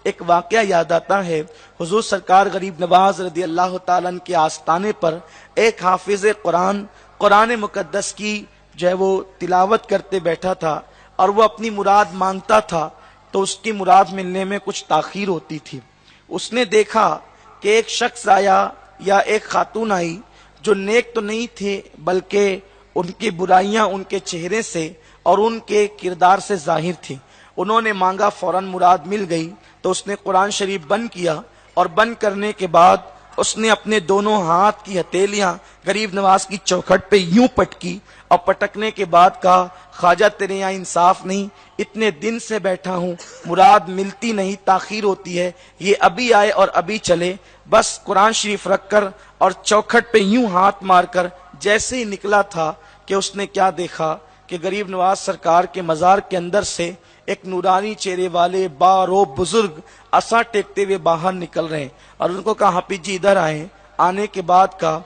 ایک واقعہ یاد آتا ہے۔ حضور سرکار غریب نواز رضی اللہ تعالیٰ عنہ کے آستانے پر ایک حافظ قرآن مقدس کی جو ہے وہ تلاوت کرتے بیٹھا تھا، اور وہ اپنی مراد مانگتا تھا تو اس کی مراد ملنے میں کچھ تاخیر ہوتی تھی۔ اس نے دیکھا کہ ایک شخص آیا یا ایک خاتون آئی جو نیک تو نہیں تھے، بلکہ ان کی برائیاں ان کے چہرے سے اور ان کے کردار سے ظاہر تھی۔ انہوں نے مانگا، فوراً مراد مل گئی، تو اس نے قرآن شریف بند کیا، اور بند کرنے کے بعد اس نے اپنے دونوں ہاتھ کی ہتھیلیاں غریب نواز کی چوکھٹ پہ یوں پٹکی، اور پٹکنے کے بعد کہا، خواجہ تیرے یہاں انصاف نہیں، اتنے دن سے بیٹھا ہوں، مراد ملتی نہیں، تاخیر ہوتی ہے، یہ ابھی آئے اور ابھی چلے۔ بس قرآن شریف رکھ کر اور چوکھٹ پہ یوں ہاتھ مار کر جیسے ہی نکلا تھا کہ اس نے کیا دیکھا کہ غریب نواز سرکار کے مزار کے اندر سے ایک نورانی چہرے والے بارو بزرگ عصا ٹیکتے ہوئے باہر نکل رہے ہیں، اور ان کو کہا، حافظ جی ادھر آئیں۔ آنے کے بعد کہا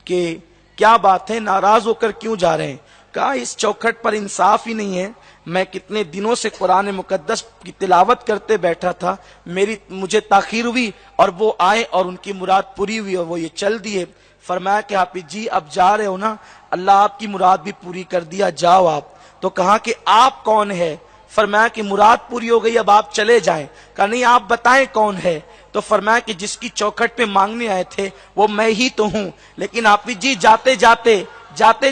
کہ کیا بات ہے، ناراض ہو کر کیوں جا رہے ہیں؟ کہا، اس چوکھٹ پر انصاف ہی نہیں ہے، میں کتنے دنوں سے قرآن مقدس کی تلاوت کرتے بیٹھا تھا، مجھے تاخیر ہوئی، اور وہ آئے اور ان کی مراد پوری ہوئی اور وہ یہ چل دیے۔ فرمایا کہ حافظ جی اب جا رہے ہو نا، اللہ آپ کی مراد بھی پوری کر دیا، جاؤ آپ۔ تو کہا کہ آپ کون ہے؟ فرمایا کہ مراد پوری ہو گئی، اب آپ چلے جائیں۔ کہا نہیں، آپ بتائیں کون ہے؟ تو فرمایا کہ جس کی چوکھٹ پہ مانگنے آئے تھے وہ میں ہی تو ہوں، لیکن حافظ جی جاتے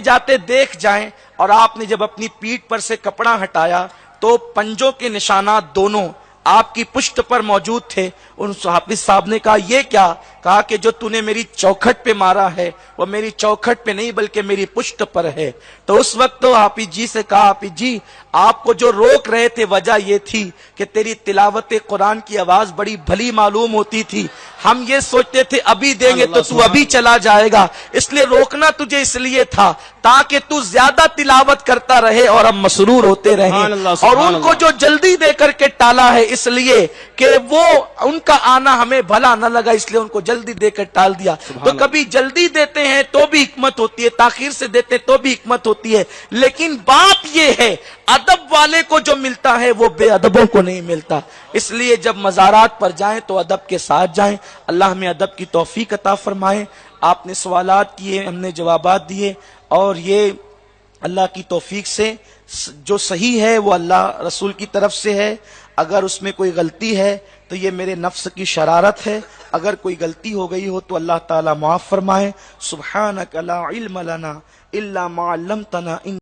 جاتے دیکھ جائیں۔ اور آپ نے جب اپنی پیٹھ پر سے کپڑا ہٹایا تو پنجوں کے نشانات دونوں آپ کی پشت پر موجود تھے۔ ان حافظ صاحب نے کہا، یہ کیا؟ کہا کہ جو تو نے میری چوکھٹ پہ مارا ہے وہ میری چوکھٹ پہ نہیں بلکہ میری پشت پر ہے۔ تو اس وقت تو حافظ جی سے کہا، حافظ جی آپ کو جو روک رہے تھے وجہ یہ تھی کہ تیری تلاوت قرآن کی آواز بڑی بھلی معلوم ہوتی تھی، ہم یہ سوچتے تھے ابھی دیں گے تو ابھی چلا جائے گا، اس لیے روکنا تجھے اس لیے تھا تاکہ تو زیادہ تلاوت کرتا رہے اور ہم مسرور ہوتے رہیں۔ اور ان کو جو جلدی دے کر کے ٹالا ہے اس لیے کہ وہ ان کا آنا ہمیں بھلا نہ لگا، اس لیے ان کو جلدی دے کر ٹال دیا۔ تو کبھی جلدی دیتے ہیں تو بھی حکمت ہوتی ہے، تاخیر سے دیتے تو بھی حکمت ہوتی ہے، لیکن بات یہ ہے ادب والے کو جو ملتا ہے وہ بے ادبوں کو نہیں ملتا۔ اس لیے جب مزارات پر جائیں تو ادب کے ساتھ جائیں۔ اللہ ہمیں ادب کی توفیق عطا فرمائے۔ آپ نے سوالات کیے، ہم نے جوابات دیے، اور یہ اللہ کی توفیق سے جو صحیح ہے وہ اللہ رسول کی طرف سے ہے۔ اگر اس میں کوئی غلطی ہے تو یہ میرے نفس کی شرارت ہے، اگر کوئی غلطی ہو گئی ہو تو اللہ تعالیٰ معاف فرمائے۔ سبحانک لا علم لنا الا ما علمتنا